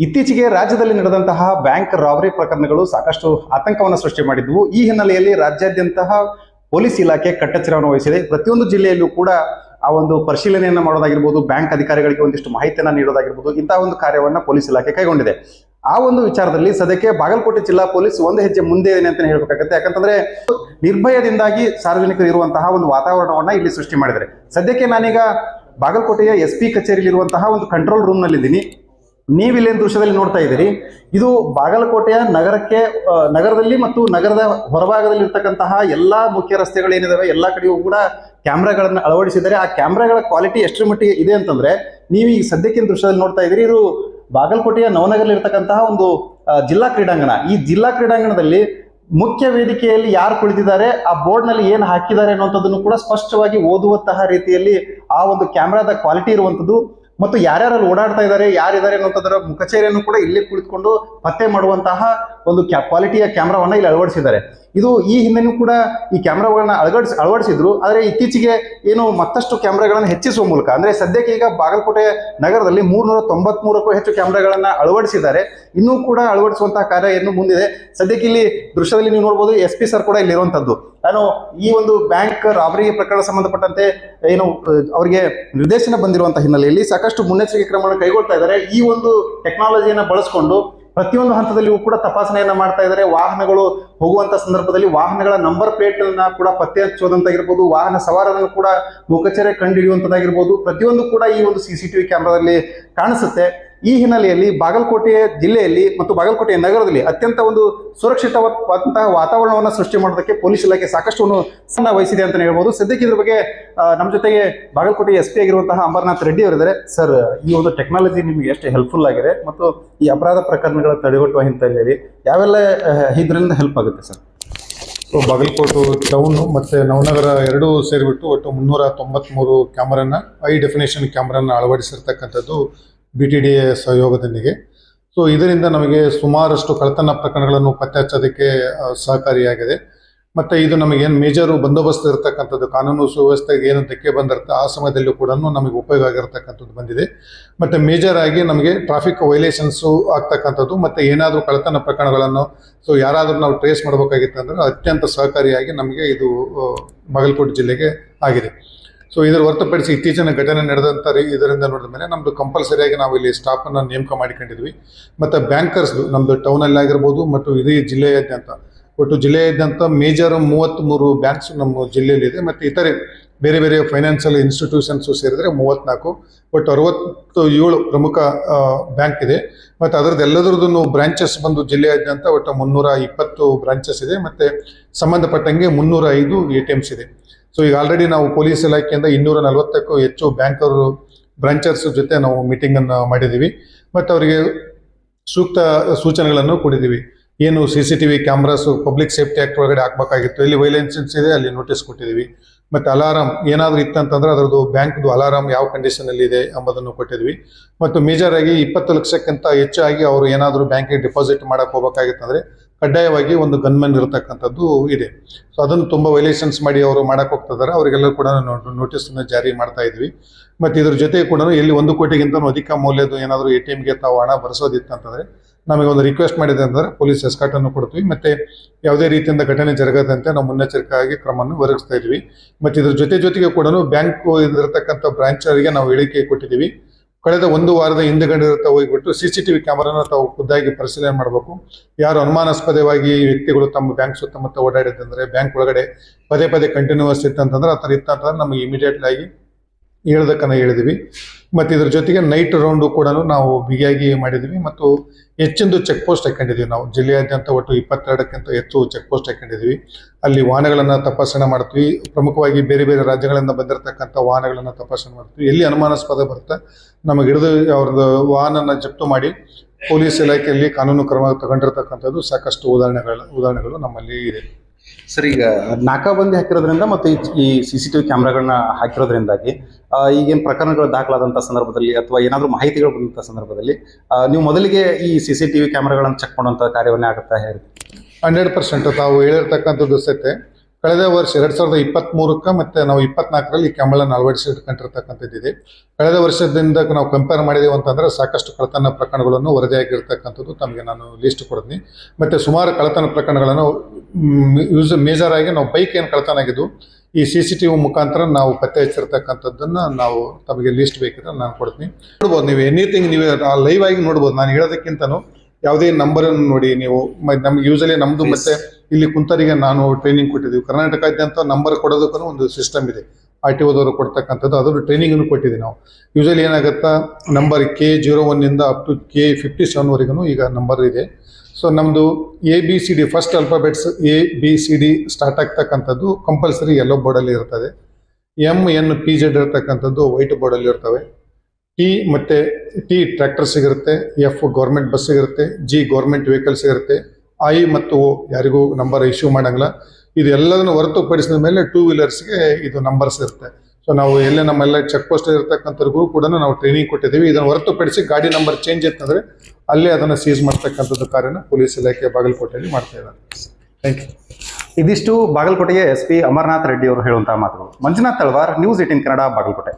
ಇತ್ತೀಚೆಗೆ ರಾಜ್ಯದಲ್ಲಿ ನಡೆದಂತಹ ಬ್ಯಾಂಕ್ ರಾಬರಿ ಪ್ರಕರಣಗಳು ಸಾಕಷ್ಟು ಆತಂಕವನ್ನು ಸೃಷ್ಟಿ ಮಾಡಿದ್ವು. ಈ ಹಿನ್ನೆಲೆಯಲ್ಲಿ ರಾಜ್ಯಾದ್ಯಂತ ಪೊಲೀಸ್ ಇಲಾಖೆ ಕಟ್ಟೆಚ್ಚರವನ್ನು ವಹಿಸಿದೆ. ಪ್ರತಿಯೊಂದು ಜಿಲ್ಲೆಯಲ್ಲೂ ಕೂಡ ಆ ಒಂದು ಪರಿಶೀಲನೆಯನ್ನು ಮಾಡೋದಾಗಿರ್ಬೋದು, ಬ್ಯಾಂಕ್ ಅಧಿಕಾರಿಗಳಿಗೆ ಒಂದಿಷ್ಟು ಮಾಹಿತಿಯನ್ನು ನೀಡೋದಾಗಿರ್ಬೋದು, ಇಂತಹ ಒಂದು ಕಾರ್ಯವನ್ನು ಪೊಲೀಸ್ ಇಲಾಖೆ ಕೈಗೊಂಡಿದೆ. ಆ ಒಂದು ವಿಚಾರದಲ್ಲಿ ಸದ್ಯಕ್ಕೆ ಬಾಗಲಕೋಟೆ ಜಿಲ್ಲಾ ಪೊಲೀಸ್ ಒಂದು ಹೆಜ್ಜೆ ಮುಂದೆ ಇದೆ ಅಂತ ಹೇಳಬೇಕಾಗುತ್ತೆ. ಯಾಕಂತಂದ್ರೆ ನಿರ್ಭಯದಿಂದಾಗಿ ಸಾರ್ವಜನಿಕರು ಇರುವಂತಹ ಒಂದು ವಾತಾವರಣವನ್ನ ಇಲ್ಲಿ ಸೃಷ್ಟಿ ಮಾಡಿದ್ದಾರೆ. ಸದ್ಯಕ್ಕೆ ನಾನೀಗ ಬಾಗಲಕೋಟೆಯ SP ಕಚೇರಿಯಲ್ಲಿರುವಂತಹ ಒಂದು ಕಂಟ್ರೋಲ್ ರೂಮ್ ನಲ್ಲಿದ್ದೀನಿ. ನೀವಿಲ್ಲೇನು ದೃಶ್ಯದಲ್ಲಿ ನೋಡ್ತಾ ಇದ್ದೀರಿ, ಇದು ಬಾಗಲಕೋಟೆಯ ನಗರದಲ್ಲಿ ಮತ್ತು ನಗರದ ಹೊರಭಾಗದಲ್ಲಿ ಇರ್ತಕ್ಕಂತಹ ಎಲ್ಲಾ ಮುಖ್ಯ ರಸ್ತೆಗಳೇನಿದಾವೆ ಎಲ್ಲ ಕಡೆಯೂ ಕೂಡ ಕ್ಯಾಮ್ರಾಗಳನ್ನು ಅಳವಡಿಸಿದ್ದಾರೆ. ಆ ಕ್ಯಾಮ್ರಾಗಳ ಕ್ವಾಲಿಟಿ ಎಷ್ಟರ ಮಟ್ಟಿಗೆ ಇದೆ ಅಂತಂದ್ರೆ, ನೀವು ಈ ಸದ್ಯಕ್ಕಿನ ದೃಶ್ಯದಲ್ಲಿ ನೋಡ್ತಾ ಇದ್ದೀರಿ, ಇದು ಬಾಗಲಕೋಟೆಯ ನವನಗರಲ್ಲಿ ಇರ್ತಕ್ಕಂತಹ ಒಂದು ಜಿಲ್ಲಾ ಕ್ರೀಡಾಂಗಣ. ಈ ಜಿಲ್ಲಾ ಕ್ರೀಡಾಂಗಣದಲ್ಲಿ ಮುಖ್ಯ ವೇದಿಕೆಯಲ್ಲಿ ಯಾರು ಕುಳಿತಿದ್ದಾರೆ, ಆ ಬೋರ್ಡ್ ನಲ್ಲಿ ಏನು ಹಾಕಿದ್ದಾರೆ ಅನ್ನುವಂಥದ್ದನ್ನು ಕೂಡ ಸ್ಪಷ್ಟವಾಗಿ ಓದುವಂತಹ ರೀತಿಯಲ್ಲಿ ಆ ಒಂದು ಕ್ಯಾಮ್ರಾದ ಕ್ವಾಲಿಟಿ ಇರುವಂಥದ್ದು ಮತ್ತು ಯಾರ್ಯಾರಲ್ಲಿ ಓಡಾಡ್ತಾ ಇದ್ದಾರೆ, ಯಾರಿದ್ದಾರೆ ಅನ್ನುವಂಥದ್ರ ಮುಖಚೇರಿಯನ್ನು ಕೂಡ ಇಲ್ಲಿ ಕುಳಿತುಕೊಂಡು ಪತ್ತೆ ಮಾಡುವಂತಹ ಒಂದು ಕ್ವಾಲಿಟಿಯ ಕ್ಯಾಮ್ರಾವನ್ನ ಇಲ್ಲಿ ಅಳವಡಿಸಿದ್ದಾರೆ. ಇದು ಈ ಹಿಂದೆನೂ ಕೂಡ ಈ ಕ್ಯಾಮ್ರಾಗಳನ್ನ ಅಳವಡಿಸಿದ್ರು. ಆದರೆ ಇತ್ತೀಚೆಗೆ ಏನು ಮತ್ತಷ್ಟು ಕ್ಯಾಮ್ರಾಗಳನ್ನು ಹೆಚ್ಚಿಸುವ ಮೂಲಕ, ಅಂದ್ರೆ ಸದ್ಯಕ್ಕೆ ಈಗ ಬಾಗಲಕೋಟೆ ನಗರದಲ್ಲಿ 393ಕ್ಕೂ ಹೆಚ್ಚು ಕ್ಯಾಮ್ರಾಗಳನ್ನ ಅಳವಡಿಸಿದ್ದಾರೆ. ಇನ್ನೂ ಕೂಡ ಅಳವಡಿಸುವಂತಹ ಕಾರ್ಯ ಇನ್ನು ಮುಂದಿದೆ. ಸದ್ಯಕ್ಕೆ ಇಲ್ಲಿ ದೃಶ್ಯದಲ್ಲಿ ನೀವು ನೋಡಬಹುದು SP ಸರ್ ಕೂಡ ಇಲ್ಲಿ ಇರುವಂತದ್ದು. ನಾನು ಈ ಒಂದು ಬ್ಯಾಂಕ್ ರಾಬರಿ ಪ್ರಕರಣ ಸಂಬಂಧಪಟ್ಟಂತೆ ಏನು ಅವರಿಗೆ ನಿರ್ದೇಶನ ಬಂದಿರುವಂತಹ ಹಿನ್ನೆಲೆಯಲ್ಲಿ ಸಾಕಷ್ಟು ಮುನ್ನೆಚ್ಚರಿಕೆ ಕ್ರಮಗಳನ್ನು ಕೈಗೊಳ್ತಾ ಇದ್ದಾರೆ. ಈ ಒಂದು ಟೆಕ್ನಾಲಜಿಯನ್ನು ಬಳಸಿಕೊಂಡು ಪ್ರತಿಯೊಂದು ಹಂತದಲ್ಲಿಯೂ ಕೂಡ ತಪಾಸಣೆಯನ್ನ ಮಾಡ್ತಾ ಇದ್ದಾರೆ. ವಾಹನಗಳು ಹೋಗುವಂತ ಸಂದರ್ಭದಲ್ಲಿ ವಾಹನಗಳ ನಂಬರ್ ಪ್ಲೇಟ್ ಅನ್ನ ಕೂಡ ಪತ್ತೆ ಹಚ್ಚುವುದಂತಾಗಿರ್ಬೋದು, ವಾಹನ ಸವಾರರನ್ನು ಕೂಡ ಮುಖಚರ್ಯೆ ಕಂಡು ಹಿಡಿಯುವಂತದ್ದಾಗಿರ್ಬೋದು, ಪ್ರತಿಯೊಂದು ಕೂಡ ಈ ಒಂದು CCTV ಕ್ಯಾಮ್ರಾದಲ್ಲಿ ಕಾಣಿಸುತ್ತೆ. ಈ ಹಿನ್ನೆಲೆಯಲ್ಲಿ ಬಾಗಲಕೋಟೆ ಜಿಲ್ಲೆಯಲ್ಲಿ ಮತ್ತು ಬಾಗಲಕೋಟೆ ನಗರದಲ್ಲಿ ಅತ್ಯಂತ ಒಂದು ಸುರಕ್ಷಿತವಾದಂತಹ ವಾತಾವರಣವನ್ನು ಸೃಷ್ಟಿ ಮಾಡೋದಕ್ಕೆ ಪೊಲೀಸ್ ಇಲಾಖೆ ಸಾಕಷ್ಟು ವಹಿಸಿದೆ ಅಂತ ಹೇಳ್ಬೋದು. ಸದ್ಯಕ್ಕೆ ಇದ್ರ ಬಗ್ಗೆ ನಮ್ಮ ಜೊತೆಗೆ ಬಾಗಲಕೋಟೆ SP ಆಗಿರುವಂತಹ ಅಮರನಾಥ್ ರೆಡ್ಡಿ ಅವರಿದ್ದಾರೆ. ಸರ್, ಈ ಒಂದು ಟೆಕ್ನಾಲಜಿ ನಿಮಗೆ ಎಷ್ಟು ಹೆಲ್ಪ್ಫುಲ್ ಆಗಿದೆ ಮತ್ತು ಈ ಅಪರಾಧ ಪ್ರಕರಣಗಳ ತಡೆಗಟ್ಟುವ ಹಿನ್ನೆಲೆಯಲ್ಲಿ ಯಾವೆಲ್ಲ ಇದರಿಂದ ಹೆಲ್ಪ್ ಆಗುತ್ತೆ ಸರ್? ಸೊ ಬಾಗಲಕೋಟೆ ಟೌನ್ ಮತ್ತು ನವನಗರ ಎರಡೂ ಸೇರಿಬಿಟ್ಟು ಒಟ್ಟು 393 ಕ್ಯಾಮ್ರಾನ ಹೈ ಡೆಫಿನೇಷನ್ ಕ್ಯಾಮ್ರಾನ ಅಳವಡಿಸಿರ್ತಕ್ಕಂಥದ್ದು BTDA ಸಹಯೋಗದೊಂದಿಗೆ. ಸೊ ಇದರಿಂದ ನಮಗೆ ಸುಮಾರಷ್ಟು ಕಳ್ಳತನ ಪ್ರಕರಣಗಳನ್ನು ಪತ್ತೆ ಹಚ್ಚೋದಕ್ಕೆ ಸಹಕಾರಿಯಾಗಿದೆ. ಮತ್ತು ಇದು ನಮಗೇನು ಮೇಜರು ಬಂದೋಬಸ್ತ್ ಇರತಕ್ಕಂಥದ್ದು, ಕಾನೂನು ಸುವ್ಯವಸ್ಥೆಗೆ ಏನು ಧಕ್ಕೆ ಬಂದಿರುತ್ತೆ ಆ ಸಮಯದಲ್ಲೂ ಕೂಡ ನಮಗೆ ಉಪಯೋಗ ಆಗಿರ್ತಕ್ಕಂಥದ್ದು ಬಂದಿದೆ. ಮತ್ತು ಮೇಜರ್ ಆಗಿ ನಮಗೆ ಟ್ರಾಫಿಕ್ ವೈಲೇಷನ್ಸು ಆಗ್ತಕ್ಕಂಥದ್ದು ಮತ್ತು ಏನಾದರೂ ಕಳ್ಳತನ ಪ್ರಕರಣಗಳನ್ನು ಯಾರಾದರೂ ನಾವು ಟ್ರೇಸ್ ಮಾಡಬೇಕಾಗಿತ್ತು ಅಂದರೆ ಅತ್ಯಂತ ಸಹಕಾರಿಯಾಗಿ ನಮಗೆ ಇದು ಬಾಗಲಕೋಟೆ ಜಿಲ್ಲೆಗೆ ಆಗಿದೆ. ಸೊ ಇದರ ಹೊರತುಪಡಿಸಿ ಇತ್ತೀಚಿನ ಘಟನೆ ನಡೆದಂಥ ಇದರಿಂದ ನೋಡಿದ ಮೇಲೆ ನಮ್ಮದು ಕಂಪಲ್ಸರಿಯಾಗಿ ನಾವು ಇಲ್ಲಿ ಸ್ಟಾಫನ್ನು ನೇಮಕ ಮಾಡಿಕೊಂಡಿದ್ವಿ. ಮತ್ತು ಬ್ಯಾಂಕರ್ಸ್ದು ನಮ್ಮದು ಟೌನಲ್ಲಿ ಆಗಿರ್ಬೋದು ಮತ್ತು ಇಡೀ ಜಿಲ್ಲೆಯಾದ್ಯಂತ ಒಟ್ಟು ಜಿಲ್ಲೆಯಾದ್ಯಂತ ಮೇಜರ್ 33 ಬ್ಯಾಂಕ್ಸ್ ನಮ್ಮ ಜಿಲ್ಲೆಯಲ್ಲಿದೆ. ಮತ್ತು ಇತರೆ ಬೇರೆ ಬೇರೆ ಫೈನಾನ್ಷಿಯಲ್ ಇನ್ಸ್ಟಿಟ್ಯೂಷನ್ಸು ಸೇರಿದರೆ 34, ಒಟ್ಟು 67 ಪ್ರಮುಖ ಬ್ಯಾಂಕ್ ಇದೆ. ಮತ್ತು ಅದರದ್ದೆಲ್ಲದ್ರದ್ದು ಬ್ರಾಂಚಸ್ ಬಂದು ಜಿಲ್ಲೆಯಾದ್ಯಂತ ಒಟ್ಟು 320 ಬ್ರಾಂಚಸ್ ಇದೆ. ಮತ್ತು ಸಂಬಂಧಪಟ್ಟಂಗೆ 305 ATMs ಇದೆ. ಸೊ ಈಗ ಆಲ್ರೆಡಿ ನಾವು ಪೊಲೀಸ್ ಇಲಾಖೆಯಿಂದ 240ಕ್ಕೂ ಹೆಚ್ಚು ಬ್ಯಾಂಕರು ಬ್ರಾಂಚರ್ಸ್ ಜೊತೆ ನಾವು ಮೀಟಿಂಗನ್ನು ಮಾಡಿದ್ದೀವಿ ಮತ್ತು ಅವರಿಗೆ ಸೂಕ್ತ ಸೂಚನೆಗಳನ್ನು ಕೊಟ್ಟಿದ್ದೀವಿ. ಏನು CCTV cameras public safety act ಒಳಗಡೆ ಹಾಕಬೇಕಾಗಿತ್ತು, ಎಲ್ಲಿ ವೈಲೇಷನ್ಸ್ ಇದೆ ಅಲ್ಲಿ ನೋಟಿಸ್ ಕೊಟ್ಟಿದ್ದೀವಿ. ಮತ್ತು ಅಲಾರಾಮ್ ಏನಾದರೂ ಇತ್ತಂತಂದ್ರೆ ಅದರದ್ದು ಬ್ಯಾಂಕ್ದು ಅಲಾರಾಮ್ ಯಾವ ಕಂಡೀಷನಲ್ಲಿ ಇದೆ ಎಂಬುದನ್ನು ಕೊಟ್ಟಿದ್ವಿ. ಮತ್ತು ಮೇಜರ್ ಆಗಿ 20 ಲಕ್ಷಕ್ಕಿಂತ ಹೆಚ್ಚಾಗಿ ಅವರು ಏನಾದರೂ ಬ್ಯಾಂಕಿಗೆ ಡಿಪಾಸಿಟ್ ಮಾಡೋಕ್ಕೆ ಹೋಗಬೇಕಾಗಿತ್ತಂದರೆ ಕಡ್ಡಾಯವಾಗಿ ಒಂದು ಗನ್ಮನ್ ಇರತಕ್ಕಂಥದ್ದು ಇದೆ. ಸೊ ಅದನ್ನು ತುಂಬ ವೈಲೇಷನ್ಸ್ ಮಾಡಿ ಅವರು ಮಾಡಕ್ಕೆ ಹೋಗ್ತಿದ್ದಾರೆ, ಅವರಿಗೆಲ್ಲ ಕೂಡ ನೋಟಿಸನ್ನು ಜಾರಿ ಮಾಡ್ತಾ ಇದ್ವಿ. ಮತ್ತು ಇದ್ರ ಜೊತೆಗೆ ಕೂಡ ಎಲ್ಲಿ 1 ಕೋಟಿಗಿಂತ ಅಧಿಕ ಮೌಲ್ಯದ ಏನಾದರೂ ATMಗೆ ತಾವು ಹಣ ಬರೆಸೋದಿತ್ತಂತಂದರೆ ನಮಗೆ ಒಂದು ರಿಕ್ವೆಸ್ಟ್ ಮಾಡಿದೆ ಅಂತಂದರೆ ಪೊಲೀಸ್ ಎಸ್ಕಾರ್ಟನ್ನು ಕೊಡ್ತೀವಿ. ಮತ್ತು ಯಾವುದೇ ರೀತಿಯಿಂದ ಘಟನೆ ಜರಗದಂತೆ ನಾವು ಮುನ್ನೆಚ್ಚರಿಕೆಯಾಗಿ ಕ್ರಮವನ್ನು ಒದಗಿಸ್ತಾ ಇದ್ವಿ. ಮತ್ತು ಇದ್ರ ಜೊತೆಗೆ ಕೂಡ ಬ್ಯಾಂಕ್ ಇರತಕ್ಕಂಥ ಬ್ರಾಂಚರಿಗೆ ನಾವು ಹೇಳಿಕೆ ಕೊಟ್ಟಿದ್ದೀವಿ. ಕಳೆದ 1 ವಾರದ ಹಿಂದೆಗಡೆ ಹೋಗಿಬಿಟ್ಟು CCTV ಕ್ಯಾಮರಾನ ತಾವು ಖುದ್ದಾಗಿ ಪರಿಶೀಲನೆ ಮಾಡಬೇಕು. ಯಾರು ಅನುಮಾನಾಸ್ಪದವಾಗಿ ವ್ಯಕ್ತಿಗಳು ತಮ್ಮ ಬ್ಯಾಂಕ್ ಸುತ್ತಮುತ್ತ ಓಡಾಡಿದಂದರೆ, ಬ್ಯಾಂಕ್ ಒಳಗಡೆ ಪದೇ ಕಂಟಿನ್ಯೂಸ್ ಇತ್ತಂತಂದ್ರೆ ಆ ಥರ ಇತ್ತಂತಂದ್ರೆ ನಮಗೆ ಇಮಿಡಿಯೇಟ್ಲಿ ಆಗಿ ಹೇಳೋದಕ್ಕನ್ನು ಹೇಳಿದ್ವಿ. ಮತ್ತು ಇದ್ರ ಜೊತೆಗೆ ನೈಟ್ ರೌಂಡು ಕೂಡ ನಾವು ಬಿಗಿಯಾಗಿ ಮಾಡಿದ್ವಿ. ಮತ್ತು ಹೆಚ್ಚಿಂದು ಚೆಕ್ ಪೋಸ್ಟ್ ಹಾಕೊಂಡಿದ್ವಿ. ನಾವು ಜಿಲ್ಲೆಯಾದ್ಯಂತ ಒಟ್ಟು 22ಕ್ಕಿಂತ ಹೆಚ್ಚು ಚೆಕ್ ಪೋಸ್ಟ್ ಹಾಕೊಂಡಿದ್ವಿ. ಅಲ್ಲಿ ವಾಹನಗಳನ್ನು ತಪಾಸಣೆ ಮಾಡ್ತೀವಿ. ಪ್ರಮುಖವಾಗಿ ಬೇರೆ ಬೇರೆ ರಾಜ್ಯಗಳಿಂದ ಬಂದಿರತಕ್ಕಂಥ ವಾಹನಗಳನ್ನು ತಪಾಸಣೆ ಮಾಡ್ತೀವಿ. ಎಲ್ಲಿ ಅನುಮಾನಾಸ್ಪದ ಬರುತ್ತೆ ನಮಗೆ ಹಿಡಿದು ಅವ್ರದ್ದು ವಾಹನನ ಜಪ್ತು ಮಾಡಿ ಪೊಲೀಸ್ ಇಲಾಖೆಯಲ್ಲಿ ಕಾನೂನು ಕ್ರಮ ತಗೊಂಡಿರ್ತಕ್ಕಂಥದ್ದು ಸಾಕಷ್ಟು ಉದಾಹರಣೆಗಳು ನಮ್ಮಲ್ಲಿ ಇದೆ. ಸರ್, ಈಗ ನಾಕಾಬಂದಿ ಹಾಕಿರೋದ್ರಿಂದ ಮತ್ತು ಈ CCTV ಕ್ಯಾಮ್ರಾಗಳನ್ನ ಹಾಕಿರೋದ್ರಿಂದಾಗಿ ಈಗೇನು ಪ್ರಕರಣಗಳು ದಾಖಲಾದಂಥ ಸಂದರ್ಭದಲ್ಲಿ ಅಥವಾ ಏನಾದರೂ ಮಾಹಿತಿಗಳು ಬಂದಂಥ ಸಂದರ್ಭದಲ್ಲಿ ನೀವು ಮೊದಲಿಗೆ ಈ CCTV ಕ್ಯಾಮ್ರಾಗಳನ್ನು ಚೆಕ್ ಮಾಡುವಂಥ ಕಾರ್ಯವನ್ನೇ ಆಗುತ್ತಾ ಹೇಳಿ? 100% ತಾವು ಹೇಳಿರ್ತಕ್ಕಂಥದ್ದು ಸತ್ಯ. ಕಳೆದ ವರ್ಷ 2023 ಮತ್ತು ನಾವು 24ರಲ್ಲಿ ಈ ಕ್ಯಾಮ್ರಾಗಳನ್ನು ಅಳವಡಿಸಿಟ್ಕೊಂಡಿರ್ತಕ್ಕಂಥದ್ದಿದೆ. ಕಳೆದ ವರ್ಷದಿಂದ ನಾವು ಕಂಪೇರ್ ಮಾಡಿದೆವು ಅಂತಂದರೆ ಸಾಕಷ್ಟು ಕಳ್ಳತನ ಪ್ರಕರಣಗಳನ್ನು ವರದಿಯಾಗಿರ್ತಕ್ಕಂಥದ್ದು ತಮಗೆ ನಾನು ಲಿಸ್ಟ್ ಕೊಡ್ತೀನಿ. ಮತ್ತು ಸುಮಾರು ಕಳ್ಳತನ ಪ್ರಕರಣಗಳನ್ನು ಮೇಜರ್ ಆಗಿ ನಾವು ಬೈಕ್ ಏನು ಕಳ್ಳತನ ಆಗಿದ್ದು ಈ CCTV ಮುಖಾಂತರ ನಾವು ಪತ್ತೆ ಹಚ್ಚಿರ್ತಕ್ಕಂಥದ್ದನ್ನು ನಾವು ತಮಗೆ ಲಿಸ್ಟ್ ಬೇಕಿದ್ರೆ ನಾನು ಕೊಡ್ತೀನಿ. ನೋಡ್ಬೋದು ನೀವು ಎನಿಥಿಂಗ್ ನೀವು ಲೈವ್ ಆಗಿ ನೋಡ್ಬೋದು. ನಾನು ಹೇಳೋದಕ್ಕಿಂತನೂ ಯಾವುದೇ ನಂಬರನ್ನು ನೋಡಿ ನೀವು ನಮ್ಗೆ ಯೂಸಲಿ ನಮ್ಮದು ಮತ್ತು ಇಲ್ಲಿ ಕುಂತರಿಗೆ ನಾನು ಟ್ರೈನಿಂಗ್ ಕೊಟ್ಟಿದ್ದೀವಿ. ಕರ್ನಾಟಕದಾದ್ಯಂತ ನಂಬರ್ ಕೊಡೋದಕ್ಕೂ ಒಂದು ಸಿಸ್ಟಮ್ ಇದೆ, RTOದವರು ಕೊಡ್ತಕ್ಕಂಥದ್ದು. ಅದರ ಟ್ರೈನಿಂಗನ್ನು ಕೊಟ್ಟಿದ್ದೀವಿ ನಾವು. ಯೂಸಲಿ ಏನಾಗುತ್ತಾ ನಂಬರ್ K01 ಅಪ್ ಟು K57ವರೆಗೂ ಈಗ ನಂಬರ್ ಇದೆ. ಸೊ ನಮ್ಮದು ABCD first alphabets ABCD start ಆಗ್ತಕ್ಕಂಥದ್ದು ಕಂಪಲ್ಸರಿ ಯೆಲ್ಲೋ ಬೋರ್ಡಲ್ಲಿ ಇರ್ತದೆ. MNPZ ಇರ್ತಕ್ಕಂಥದ್ದು ವೈಟ್ ಬೋರ್ಡಲ್ಲಿ ಇರ್ತವೆ. T ಟ್ರ್ಯಾಕ್ಟರ್ ಸಿಗಿರುತ್ತೆ, F ಗೌರ್ಮೆಂಟ್ ಬಸ್ ಸಿಗಿರುತ್ತೆ, G ಗೌರ್ಮೆಂಟ್ ವೆಹಿಕಲ್ ಸಿಗಿರುತ್ತೆ, I ಮತ್ತು O ಯಾರಿಗೂ ನಂಬರ್ ಇಶ್ಯೂ ಮಾಡಂಗಿಲ್ಲ. ಇದು ಎಲ್ಲದನ್ನು ಹೊರತುಪಡಿಸಿದ ಮೇಲೆ 2 ವೀಲರ್ಸ್ಗೆ ಇದು ನಂಬರ್ಸ್ ಇರುತ್ತೆ. ಸೊ ನಾವು ಎಲ್ಲೇ ನಮ್ಮೆಲ್ಲ ಚೆಕ್ ಪೋಸ್ಟ್ ಇರತಕ್ಕಂಥವ್ರಿಗೂ ಕೂಡ ನಾವು ಟ್ರೈನಿಂಗ್ ಕೊಟ್ಟಿದ್ದೀವಿ. ಇದನ್ನು ಹೊರತುಪಡಿಸಿ ಗಾಡಿ ನಂಬರ್ ಚೇಂಜ್ ಇತ್ತಂದರೆ ಅಲ್ಲೇ ಅದನ್ನು ಸೀಸ್ ಮಾಡ್ತಕ್ಕಂಥದ್ದು ಕಾರ್ಯನ ಪೊಲೀಸ್ ಇಲಾಖೆ ಬಾಗಲಕೋಟೆಯಲ್ಲಿ ಮಾಡ್ತಾ ಇದ್ದಾರೆ. Thank you. ಇದಿಷ್ಟು ಬಾಗಲಕೋಟೆಗೆ SP ಅಮರನಾಥ್ ರೆಡ್ಡಿ ಅವರು ಹೇಳುವಂತಹ ಮಾತುಗಳು. ಮಂಜುನಾಥ್ ತಳವಾರ್, News 18 ಕನ್ನಡ, ಬಾಗಲಕೋಟೆ.